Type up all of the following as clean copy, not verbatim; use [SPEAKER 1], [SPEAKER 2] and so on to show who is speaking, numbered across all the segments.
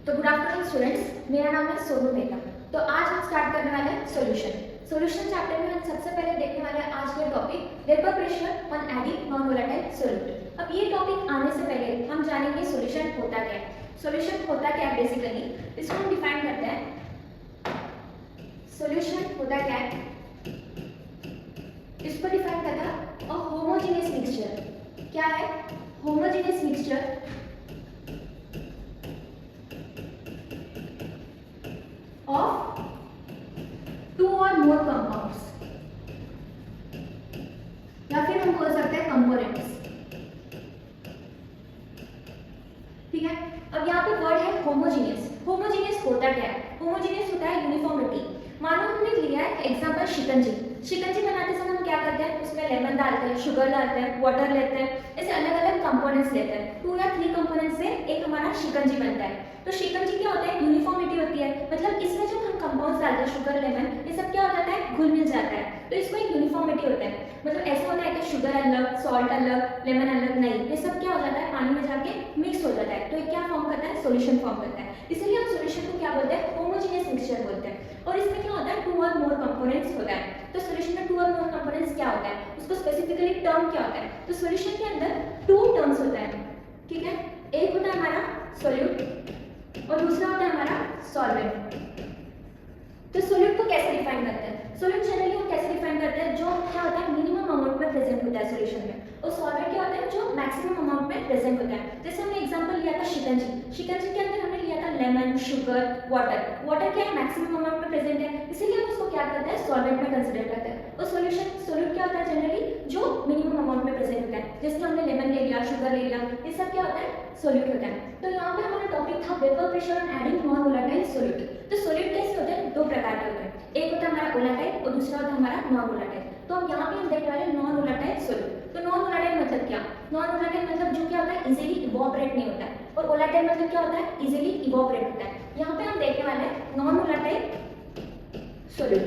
[SPEAKER 1] तो good afternoon students, मेरा नाम है सोनू मेहता। तो आज हम स्टार्ट करने वाले हैं सॉल्यूशन चैप्टर में हम सबसे पहले देखने वाले हैं आज के topic vapour pressure on adding non volatile solute. अब ये टॉपिक आने से पहले हम जानेंगे सॉल्यूशन होता क्या है। सॉल्यूशन होता क्या है, बेसिकली इसको हम डिफाइन करते हैं। सॉल्यूशन होता क्या है, इसको डिफाइन करता है अ होमोजेनियस मिक्सचर। क्या है homogeneous mixture of two or more compounds, या फिर हम बोल सकते हैं कंपोनेंट्स। ठीक है, अब यहाँ पे वर्ड है होमोजेनियस। होमोजेनियस होता क्या है? होमोजेनियस होता है यूनिफॉर्मिटी। मानो हमने लिया है एग्जांपल शिकंजी। शिकंजी बनाते समय हम क्या करते हैं, उसमें लेमन डालते हैं, शुगर डालते हैं, वाटर लेते हैं, ऐसे अलग अलग कंपोनेंट्स लेते हैं। 2 या 3 कंपोनेंट्स से एक हमारा शिकंजी बनता है। तो शिकंजी क्या होता है, यूनिफॉर्मिटी होती है, मतलब इसमें जब हम कंपाउंड्स डालते हैं, शुगर लेमन, ये सब क्या हो जाता है, घुल मिल जाता है। तो इसमें एक यूनिफॉर्मिटी होता है, मतलब ऐसा होता है कि शुगर अलग, सॉल्ट अलग, लेमन अलग नहीं, ये सब क्या हो जाता है, पानी में जाके मिक्स हो जाता है। तो ये क्या फॉर्म करता है, सॉल्यूशन फॉर्म करता है। इसलिए हम सॉल्यूशन को क्या बोलते हैं, होमोजेनियस मिक्सचर बोलते हैं। और इसमें क्या होता है, 2 और मोर कंपोनेंट्स होता है। तो सॉल्यूशन में 2 और मोर कंपोनेंट्स क्या होता है, उसको स्पेसिफिकली टर्म क्या होता है। तो सॉल्यूशन के अंदर 2 टर्म्स होता है। ठीक है, एक होता है हमारा सोल्यूट और दूसरा होता है हमारा सॉल्वेंट। तो सोल्यूट को कैसे डिफाइन करते हैं? सोल्यूट जनरली हम कैसे डिफाइन करते हैं, जो क्या होता है मिनिमम अमाउंट में प्रेजेंट होता है सॉल्यूशन में, और सॉल्वेंट क्या होता है जो मैक्सिमम अमाउंट में प्रेजेंट होता है। जैसे हमने एग्जांपल लिया था शिकंजी। शिकंजी के अंदर हमने लिया था लेमन, शुगर, वाटर। वाटर क्या है, मैक्सिमम अमाउंट में प्रेजेंट है, इसीलिए हम उसको क्या करते हैं, सॉल्वेंट में कंसीडर करते हैं। और सोल्यूट क्या होता है जनरली जो मिनिमम अमाउंट में प्रेजेंट होता है। जैसे हमने लेमन ले लिया, शुगर ले लिया, ये सब क्या होता है, सोल्यूट होता है। तो यहाँ पे हमारा टॉपिक था vapour pressure on adding non volatile solute. तो सोल्यूट कैसे होते हैं, 2 प्रकार के होते हैं, एक होता है हमारा वोलेटाइल और दूसरा होता है हमारा नॉन वोलेटाइल। तो अब यहाँ पे हम देखने वाले नॉन वोलेटाइल सोल्यूट। तो नॉन वोलेटाइल मतलब क्या, नॉन वोलेटाइल मतलब जो क्या होता है इजीली इवोपरेट नहीं होता है, और वोलेटाइल मतलब क्या होता है इजीली इवोपरेट होता है। यहाँ पे हम देखने वाले हैं नॉन वोलेटाइल सोल्यूट,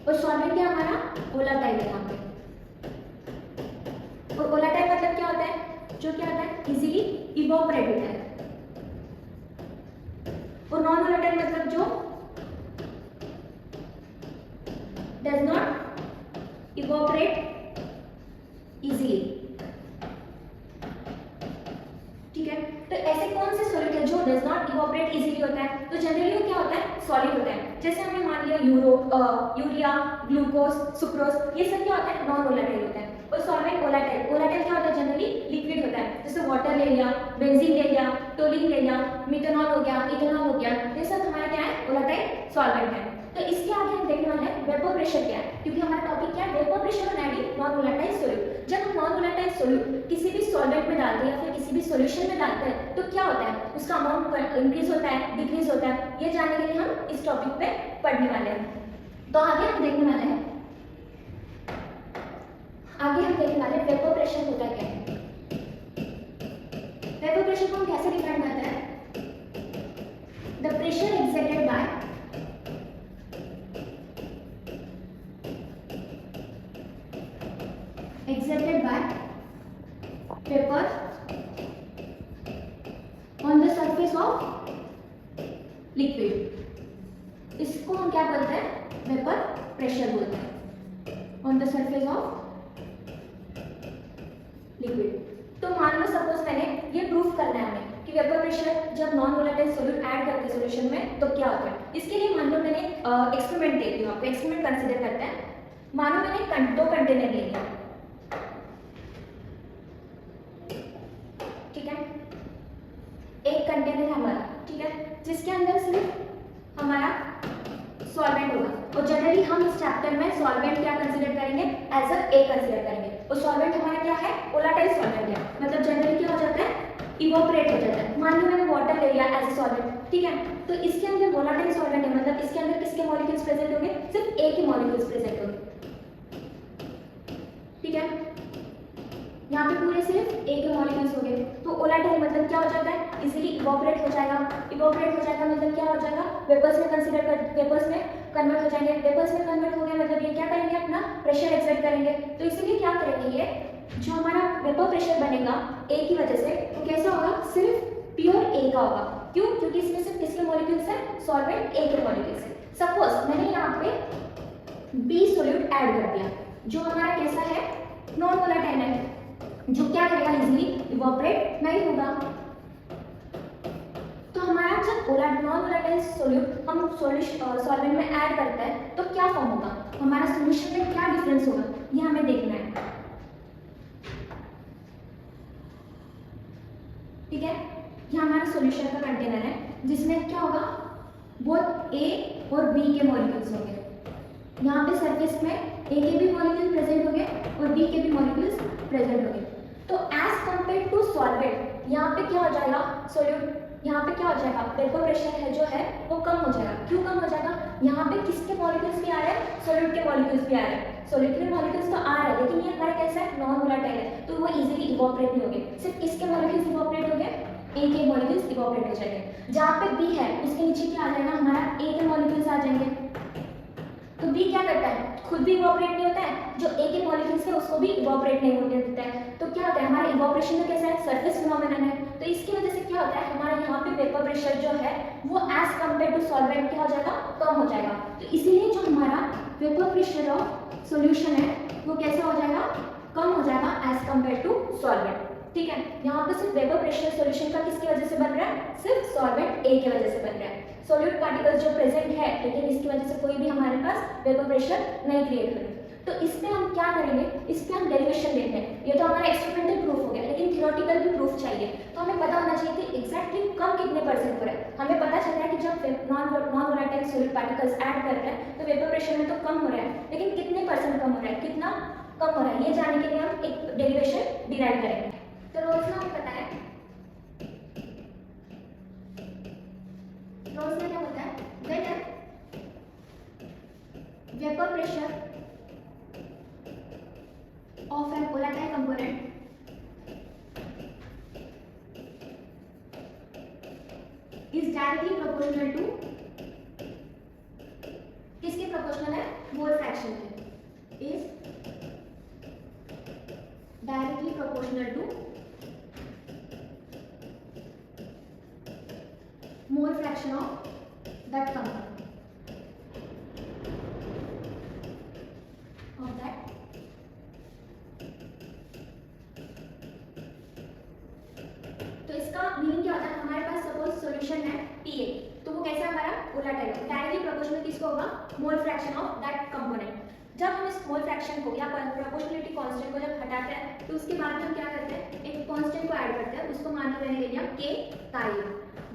[SPEAKER 1] और सॉल्वेंट क्या हमारा वोलेटाइल है यहाँ पे। और वोलेटाइल मतलब क्या होता है, जो क्या होता है इजीली इवोपरेट होता है, और नॉन वोलेटाइल मतलब जो डज नॉट इवोपरेट इजीली। ठीक है, तो ऐसे कौन से सॉलिड है जो डज नॉट इवोपरेट इजीली होता है? तो जनरली वो क्या होता है, सॉलिड होता है। जैसे हमने मान लिया यूरिया, ग्लूकोज, सुक्रोज, ये सब क्या होता है, नॉन वोलेटाइल होता है। और सॉल्वेंट वोलेटाइल, वोलेटाइल क्या होता है, जनरली लिक्विड होता है। जैसे वाटर ले लिया, बेंजीन ले लिया, टोलिन ले लिया, मिथेनॉल हो गया, इथेनॉल हो गया, ये सब हमारा क्या है, वोलेटाइल सॉल्वेंट है। तो इसके आगे हम देखने वाले हैं वेपर प्रेशर क्या है, क्योंकि हमारा टॉपिक क्या है, vapour pressure on adding non volatile solute. जब हम नॉन वोलेटाइल सोल्यूट किसी भी सॉल्वेंट में डालते हैं या फिर किसी भी सॉल्यूशन में डालते हैं, तो क्या होता है, उसका अमाउंट इंक्रीज होता है, डिक्रीज होता है। ये जानने के लिए हम इस टॉपिक पे पढ़ने वाले हैं। तो आगे हम देखने वाले हैं वेपर प्रेशर होता क्या है। वेपर प्रेशर को हम कैसे डिफाइन करते हैं, the pressure exerted by paper on the surface of liquid। इसको हम क्या बोलते हैं, वेपर प्रेशर बोलते हैं, on the surface of liquid. तो मान लो सपोज मैंने ये प्रूफ करना है हमें कि वेपर प्रेशर जब नॉन वोलेटाइल सॉल्यूट ऐड करते हैं सॉल्यूशन में तो क्या होता है। इसके लिए मान लो मैंने एक्सपेरिमेंट देती हूँ आपको, एक्सपेरिमेंट कंसीडर करते हैं। मानो मैंने 2 कंटेनर ले लिया, ठीक है, एक कंटेनर हमारा, ठीक है, जिसके अंदर सिर्फ हमारा सॉल्वेंट होगा। और जनरली हम इस चैप्टर में सॉल्वेंट क्या कंसीडर करेंगे, एज अ ए कंसीडर करेंगे। और सॉल्वेंट हमारा क्या है, वोलेटाइल सॉल्वेंट है, मतलब जनरली क्या हो जाता है, इवोपरेट हो जाता है। मान लो मैंने वाटर ले लिया एज अ सॉल्वेंट, ठीक है, तो इसके अंदर वोलेटाइल सॉल्वेंट है, मतलब इसके अंदर किसके मॉलिक्यूल्स प्रेजेंट होंगे, सिर्फ ए के मॉलिक्यूल्स प्रेजेंट होंगे। ठीक है, यहाँ पे पूरे सिर्फ ए के मॉलिक्यूल्स हो गए। तो वोलेटाइल मतलब क्या हो जाता है, इजीली इवोपरेट हो जाएगा। इवोपरेट हो जाएगा मतलब क्या हो जाएगा, वेपर्स में वेपर्स में कन्वर्ट हो जाएंगे। वेपर्स में कन्वर्ट हो गए मतलब ये क्या करेंगे, अपना प्रेशर एक्सर्ट करेंगे। तो इसीलिए क्या करेंगे, ये जो हमारा वेपर प्रेशर बनेगा ए की वजह से, वो कैसा होगा, सिर्फ का होगा। क्यों? क्योंकि इसमें सिर्फ किसके मॉलिक्यूल्स है? सॉल्वेंट ए के मॉलिक्यूल्स है। सपोज मैंने यहाँ पे बी सोल्यूट ऐड कर दिया जो हमारा कैसा है? नॉन वोलेटाइल है, जो क्या करेगा? इजीली इवोपरेट नहीं होगा। तो हमारा जब नॉन वोलेटाइल सोल्यूट हम सॉल्वेंट में ऐड करते हैं तो क्या फॉर्म होगा? हमारा सॉल्यूशन में क्या डिफरेंस होगा ये हमें देखना है। ठीक है, ये हमारा सॉल्यूशन का कंटेनर है जिसमें क्या होगा? बोथ ए और बी के मॉलिक्यूल्स होंगे। यहाँ पे सरफेस में ए के भी मॉलिक्यूल प्रेजेंट होंगे और बी के भी मॉलिक्यूल्स प्रेजेंट होंगे। तो एज कंपेयर टू सॉल्वेंट यहाँ पे क्या हो जाएगा? सोल्यूट यहाँ पे क्या हो जाएगा? वेपर प्रेशर है जो है वो कम हो जाएगा। क्यों कम हो जाएगा? यहाँ पे किसके मॉलिक्यूल्स भी आ रहे हैं? सॉल्यूट के मॉलिक्यूल्स भी आ रहे हैं। सॉल्यूट के मॉलिक्यूल्स तो आ रहे हैं लेकिन ये हमारा कैसा है? नॉन वोलेटाइल है, तो वो इजीली इवोपरेट नहीं होंगे। सिर्फ किसके मॉलिक्यूल्स इवोपरेट होंगे? ए के मॉलिक्यूल्स इवोपरेट हो जाएंगे। जहाँ पे बी है उसके नीचे क्या आ जाएगा? हमारा ए के मॉलिक्यूल्स आ जाएंगे। तो बी क्या करता है? खुद भी इवोपरेट नहीं होता है, जो ए के मॉलिक्यूल्स है उसको भी इवोपरेट नहीं होने देता है। तो क्या होता है? हमारा इवोपरेशन में कैसा है? सरफेस फिनोमेनन है। तो इसकी वजह से क्या होता है? हमारा यहाँ पे वेपर प्रेशर जो है वो एज कंपेयर टू सॉल्वेंट क्या हो जाएगा? कम हो जाएगा। तो इसीलिए जो हमारा वेपर प्रेशर ऑफ सॉल्यूशन है वो कैसा हो जाएगा? कम हो जाएगा एज कंपेयर टू सॉल्वेंट। ठीक है, यहाँ पे सिर्फ वेपर प्रेशर सॉल्यूशन का किसकी वजह से बन रहा है? सिर्फ सॉल्वेंट ए की वजह से बन रहा है। सॉल्यूट पार्टिकल्स जो प्रेजेंट है लेकिन इसकी वजह से कोई भी हमारे पास वेपर प्रेशर नहीं क्रिएट हो रहा। तो इस पे हम क्या करेंगे? इस पे हम डेरिवेशन लेते हैं। ये तो हमारा एक्सपेरिमेंटल प्रूफ हो गया, लेकिन थियोरेटिकल भी प्रूफ चाहिए। तो हमें पता होना चाहिए कि एग्जैक्टली कम कितने परसेंट पर है। हमें पता चल रहा है कि जब non volatile solid particles add कर रहे हैं तो वेपर प्रेशर में तो कम हो रहा है, लेकिन कितने परसेंट कम हो रहा है? कितना कम हो रहा है ये जानने के लिए हम एक डेरिवेशन डिराइव करेंगे। तो रोल्स लॉ हमें पता है। रोल्स लॉ क्या होता है? When vapour pressure of an volatile component is directly proportional to किसके प्रोपोर्शनल है? मोल फ्रैक्शन के। is directly proportional to mole fraction of that component of that meaning क्या होता है? हमारे पास सपोज सॉल्यूशन है Pa, तो वो कैसा हमारा? वोलेटाइल है। डायरेक्टली प्रोपोर्शनल किसको होगा? मोल फ्रैक्शन ऑफ दैट कंपोनेंट। जब हम इस मोल फ्रैक्शन को या प्रोपोर्शनलिटी कांस्टेंट को जब हटाते हैं तो उसके बाद हम क्या करते हैं? एक कांस्टेंट को ऐड करते हैं, उसको मान के मैंने ले लिया K ताई।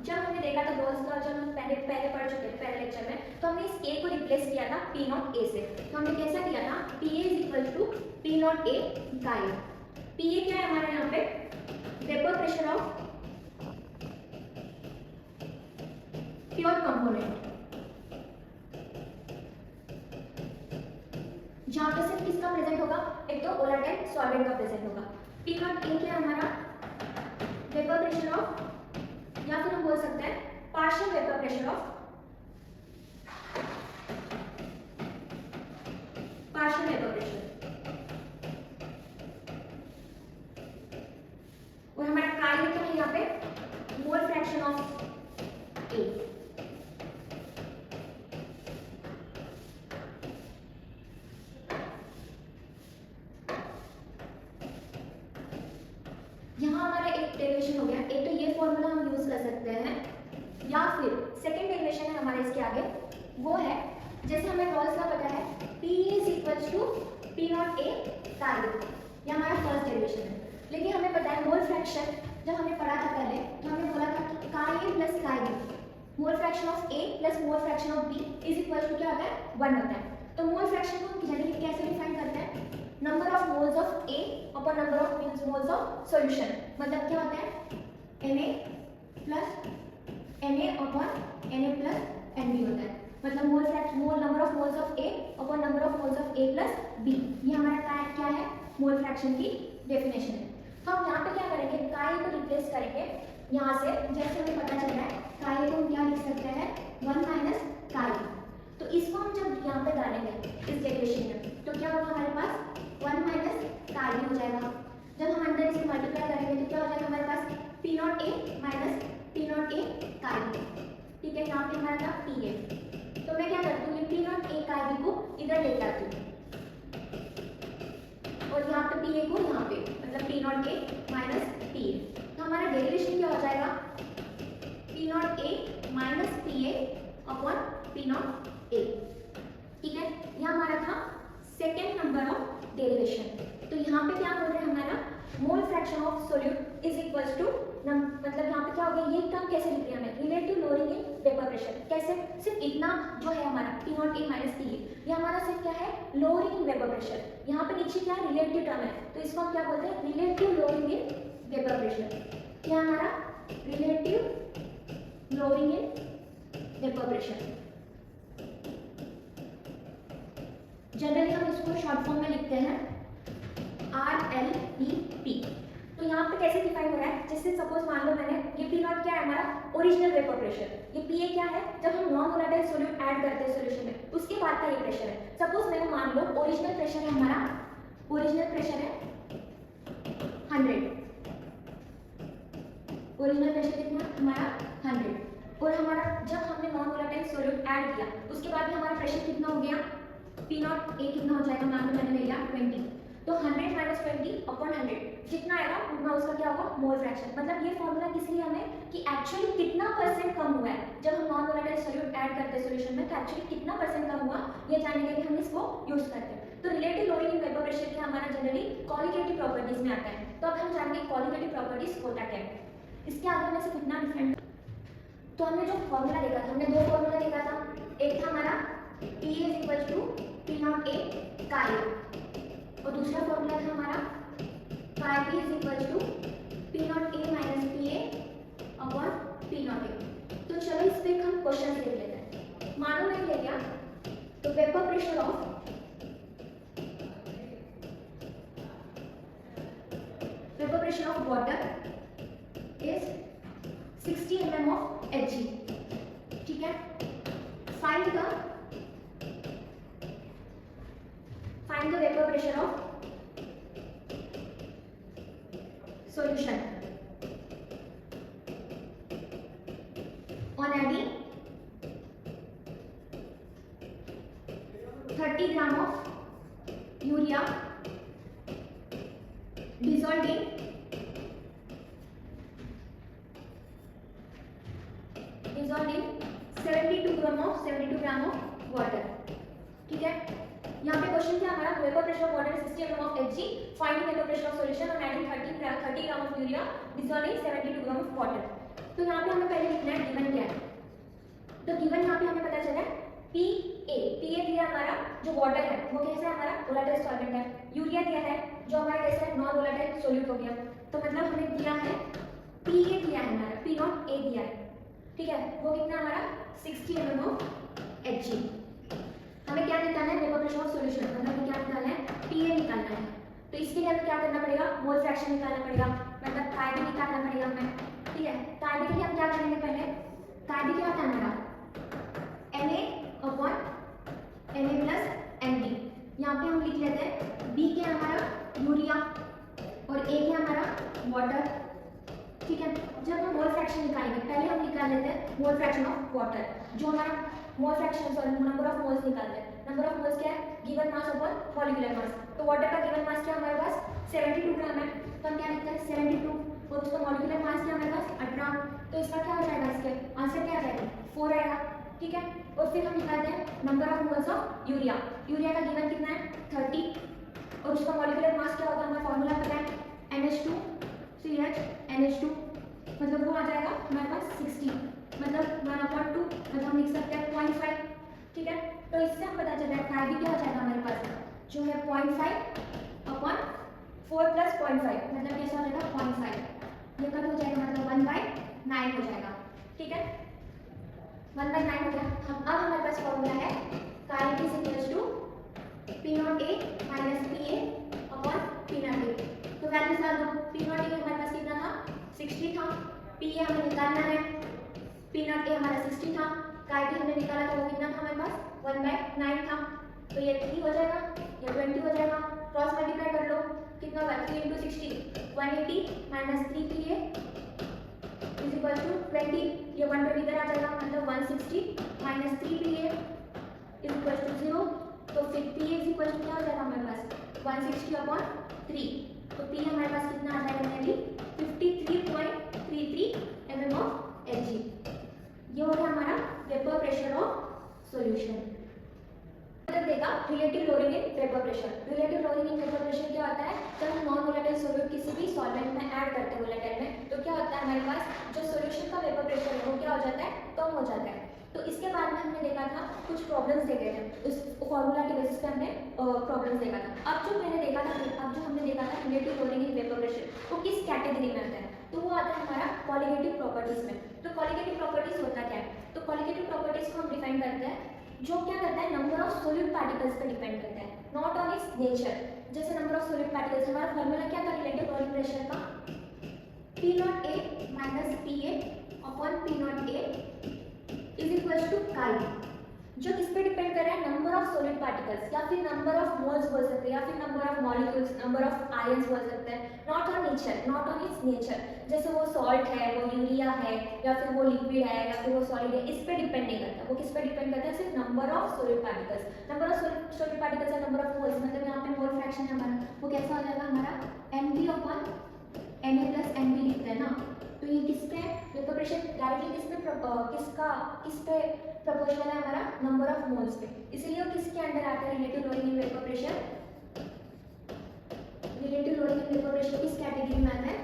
[SPEAKER 1] जब हमने देखा था रोल्स लॉ, जब हम पहले पढ़ चुके थे पहले लेक्चर में, तो हमने इस K को रिप्लेस किया था P नॉट A से। तो हमने कैसा किया था? Pa is equal to P naught A ताई। Pa क्या है हमारे यहाँ पे? Vapour pressure of pure component, जहां पे सिर्फ किसका प्रेजेंट होगा? एक तो वोलेटाइल सॉल्वेंट का प्रेजेंट होगा। P नॉट A क्या हमारा? वेपर प्रेशर ऑफ, या फिर हम बोल सकते हैं partial vapour pressure of partial vapour pressure, और हमारा कार्य क्या है यहाँ पे? मोल फ्रैक्शन ऑफ A। यहाँ हमारा एक डेरिवेशन हो गया। एक तो ये फॉर्मूला हम यूज कर सकते हैं, या फिर सेकेंड डेरिवेशन है हमारे इसके आगे, वो है जैसे हमें रोल्स लॉ पता है P is equal to P naught A ताई। ये हमारा फर्स्ट डेरिवेशन है। लेकिन हमें पता है मोल फ्रैक्शन, जब हमने पढ़ा था पहले तो हमने बोला था कि Ka A plus Ka B, mole fraction of A plus mole fraction of B is equal to क्या होता है? 1 होता है। तो मोल फ्रैक्शन को हम जनरली कैसे डिफाइन करते हैं? Number of moles of A upon number of moles of solution. मतलब क्या होता है? Na plus Na upon Na plus Nb होता है। मतलब mole number of moles of A upon number of moles of A plus B। ये हमारा क्या है? मोल फ्रैक्शन की डेफिनेशन है। तो हम यहाँ पे क्या करेंगे? Ka को रिप्लेस करेंगे यहाँ से। जैसे हमें पता चल रहा है Ka को हम क्या लिख सकते हैं? 1 माइनस Ka। तो इसको हम जब यहाँ पे डालेंगे इस डेरिवेशन में तो क्या होगा हमारे पास? 1 माइनस Ka हो जाएगा। जब हम अंदर इसे मल्टीप्लाई करेंगे तो क्या हो जाएगा हमारे पास? P naught A minus P naught A हमारा था पी ए। तो मैं क्या करती हूँ, ये पी नॉट ए का को इधर लेके आती हूँ और यहाँ पे पी ए को यहाँ पे, मतलब P naught A minus P ए। तो हमारा डेरिवेशन क्या हो जाएगा, P naught A minus P A upon P naught ए। ठीक है, यह हमारा था सेकेंड नंबर ऑफ डेरिवेशन। तो यहाँ पे क्या बोल रहे हैं, हमारा mole fraction of solute is equals to, मतलब यहाँ पे क्या हो गया, ये टर्म कैसे लिख रहे हैं हमें, relative lowering in vapour pressure. कैसे, सिर्फ इतना जो है हमारा P naught A minus P ए, ये हमारा सिर्फ क्या है, लोअरिंग इन वेपर प्रेशर। यहाँ पे नीचे क्या रिलेटिव टर्म है, तो इसको हम क्या बोलते हैं, relative lowering in vapour pressure. क्या हमारा relative lowering in vapour pressure. Generally हम इसको शॉर्ट फॉर्म में लिखते हैं RLEP। तो यहाँ पे कैसे डिफाइन हो रहा है, जैसे सपोज मान लो मैंने ये पी नॉट क्या है हमारा ओरिजिनल वेपर प्रेशर, ये पी ए क्या है, जब हम नॉन वोलेटाइल सॉल्यूट ऐड करते हैं सॉल्यूशन में उसके बाद का ये प्रेशर है। सपोज मैंने मान लो ओरिजिनल प्रेशर है हमारा, ओरिजिनल प्रेशर है 100, ओरिजिनल प्रेशर कितना हमारा 100, और हमारा जब हमने नॉन वोलेटाइल सॉल्यूट ऐड किया उसके बाद में हमारा प्रेशर कितना हो गया, पी नॉट ए कितना हो जाएगा, मान लो मैंने ले लिया 20, तो 100 माइनस 20 अपॉन 100 जितना आएगा उतना उसका क्या होगा, मोल फ्रैक्शन। मतलब ये फॉर्मूला किस लिए हमें, कि एक्चुअली कितना परसेंट कम हुआ है जब हम नॉन वोलेटाइल सॉल्यूट ऐड करते हैं सॉल्यूशन में, तो एक्चुअली कितना परसेंट कम हुआ ये जानने के लिए हम इसको यूज करते हैं। तो relative lowering in vapour pressure क्या हमारा जनरली क्वालिटेटिव प्रॉपर्टीज में आता है। तो अब हम जानेंगे क्वालिटेटिव प्रॉपर्टीज होता क्या है। इसके आगे में सिर्फ इतना डिफरेंट, तो हमने जो फॉर्मूला देखा था, हमने दो फॉर्मूला देखा था, एक था हमारा P is equal to P naught A का ए, और दूसरा फॉर्मूला था हमारा pi P is equal to P naught A minus P A upon P naught A. तो चलो इस पे हम क्वेश्चन देख लेते हैं। मानो मैंने ले लिया, तो vapour pressure of water is 60 mm of Hg। ठीक है, find the vapour pressure of solution on adding 30 gram of urea dissolved in 72 gram of water। ठीक है, यहाँ पे क्वेश्चन क्या हमारा, vapour pressure of water 60 mm of Hg, finding vapour pressure of solution on adding 30 gram of urea dissolved in 72 gram of water. तो यहाँ पे हमें पहले लिखना है गिवन क्या है। तो गिवन यहाँ पे हमें पता चला है PA दिया हमारा जो वाटर है वो कैसा है हमारा वोलेटाइल सॉल्वेंट है, यूरिया दिया है जो हमारा कैसा है नॉन वोलेटाइल सॉल्यूट हो गया। तो मतलब हमें दिया है PA दिया है हमारा, P नॉट A दिया है। ठीक है, वो कितना हमारा 60 mm of Hg। हमें क्या निकालना है, वेपर प्रेशर ऑफ सॉल्यूशन, मतलब हमें क्या निकालना है, PA निकालना है। तो इसके लिए हमें क्या करना पड़ेगा, मोल फ्रैक्शन निकालना पड़ेगा, मतलब काय भी निकालना पड़ेगा हमें। ठीक है, काय के लिए हम क्या करेंगे, पहले काय क्या था हमारा Na upon Na plus Mb। यहाँ पे हम लिख लेते हैं B के हमारा यूरिया और A के हमारा वाटर। ठीक है, जब हम मोल फ्रैक्शन निकालेंगे पहले हम निकाल लेते हैं मोल फ्रैक्शन ऑफ वाटर, जो हमारा mole fraction sorry number of moles निकालते हैं। नंबर ऑफ मोल्स क्या है, given mass upon molecular mass. तो वाटर का गिवन मास क्या हमारे पास 72 ग्राम है, तो हम क्या लिखते हैं 72, और उसका मॉलिक्यूलर मास क्या हमारे पास 18। तो इसका क्या हो जाएगा, इसके आंसर क्या आ जाएगा 4 आएगा। ठीक है, और फिर हम निकालते हैं number of moles of urea. Urea का गिवन कितना है 30, और उसका मॉलिक्यूलर मास क्या होगा, हमारा फॉर्मूला पता है NH2CH मतलब वो आ जाएगा हमारे पास 60, मतलब 1/2, मतलब हम लिख सकते हैं 0.5। ठीक है, तो इससे हम पता चल रहा है काय भी क्या हो जाएगा हमारे पास जो है 0.5 अपॉन 4 प्लस 0.5, मतलब कैसा हो जाएगा 0.5, ये कट हो जाएगा, मतलब 1/9 हो जाएगा। ठीक है, 1/9 हो गया। अब हमारे पास फॉर्मूला है chi is equal to P naught A minus PA upon P naught A। तो वैल्यूज डाल दो, P नॉट A हमारे पास कितना था 60 था, PA हमें निकालना है, P नॉट A हमारा 60 था, काय भी हमने निकाला था वो कितना था हमारे पास 1/9 था। तो ये 3 हो जाएगा, ये 20 हो जाएगा, क्रॉस मल्टीप्लाई कर लो, कितना होगा 3 × 60 180 minus 3PA is equal to 20, ये 120 इधर आ जाएगा, मतलब 160 minus 3PA is equal to 0। तो फिर PA इज इक्वल टू क्या हो जाएगा हमारे पास 160/3। तो P हमारे पास कितना आ जाएगा मेरी 53.33 mm ऑफ Hg। ये हो गया हमारा वेपर प्रेशर ऑफ सॉल्यूशन। देखा relative lowering in vapour pressure. Relative lowering in vapour pressure क्या होता है, जब हम नॉन वोलेटाइल सॉल्यूट किसी भी सॉल्वेंट में ऐड करते हैं वोलेटाइल में, तो क्या होता है हमारे पास जो सॉल्यूशन का वेपर प्रेशर है वो क्या हो जाता है, कम हो जाता है। तो इसके बाद में हमने देखा था कुछ प्रॉब्लम्स देखे थे, उस फॉर्मूला के बेसिस पे हमने प्रॉब्लम्स देखा था। अब जो हमने देखा था relative lowering in vapour pressure, वो किस कैटेगरी में आता है, तो वो आता है हमारा क्वालिटेटिव प्रॉपर्टीज में। तो क्वालिटेटिव प्रॉपर्टीज होता क्या है, तो क्वालिटेटिव प्रॉपर्टीज को हम डिफाइन करते हैं जो क्या करता है नंबर ऑफ सॉल्यूट पार्टिकल्स पर डिपेंड करता है, नॉट ऑन इट्स नेचर। जैसे नंबर ऑफ सॉल्यूट पार्टिकल्स, हमारा फॉर्मूला क्या था रिलेटिव लोअरिंग प्रेशर का, P0A minus PA upon P0A is equal to chi, जो किस पे डिपेंड कर रहा है, नंबर ऑफ सॉलिड पार्टिकल्स, या फिर नंबर ऑफ मोल्स बोल सकते हैं, या फिर number of molecules, number of ions बोल सकते हैं, not on nature, not on its nature. जैसे वो सॉल्ट है, वो यूरिया है, या फिर वो लिक्विड है, या फिर वो सॉलिड है, इस पे डिपेंड नहीं करता। वो किस पे डिपेंड करता है, सिर्फ number of solid particles. Number of solid particles या नंबर ऑफ मोल्स, मतलब यहाँ पे मोल फ्रैक्शन है हमारा, वो कैसा हो जाएगा हमारा Mv upon Na plus Mv लिखते हैं ना। तो ये किस पे वेपर प्रेशर डायरेक्टली किस पे प्रोपोर्शनल है हमारा नंबर ऑफ मोल्स पे, इसलिए वो किसके अंडर आता है relative lowering in vapour pressure. Relative lowering in vapour pressure किस कैटेगरी में आता है,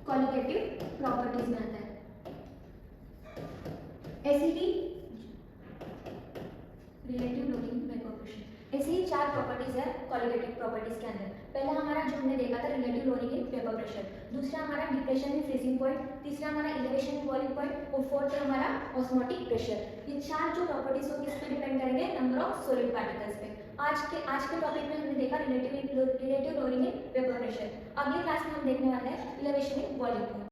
[SPEAKER 1] क्वालिटेटिव प्रॉपर्टीज में आता है। ऐसे ही relative lowering in vapour pressure, ऐसे ही 4 प्रॉपर्टीज है क्वालिटेटिव प्रॉपर्टीज के अंदर। पहला हमारा जो हमने देखा था relative lowering in vapour pressure, दूसरा हमारा डिप्रेशन इन फ्रीजिंग पॉइंट, तीसरा हमारा इलेवेशन इन बॉइलिंग पॉइंट, और फोर्थ हमारा ऑस्मोटिक प्रेशर। ये 4 जो प्रॉपर्टीज हो किस पे डिपेंड करेंगे, नंबर ऑफ सॉलिड पार्टिकल्स पे। आज के टॉपिक में हमने देखा relative lowering in vapour pressure. अगली क्लास में हम देखने वाले हैं इलेवेशन इन बॉइलिंग पॉइंट।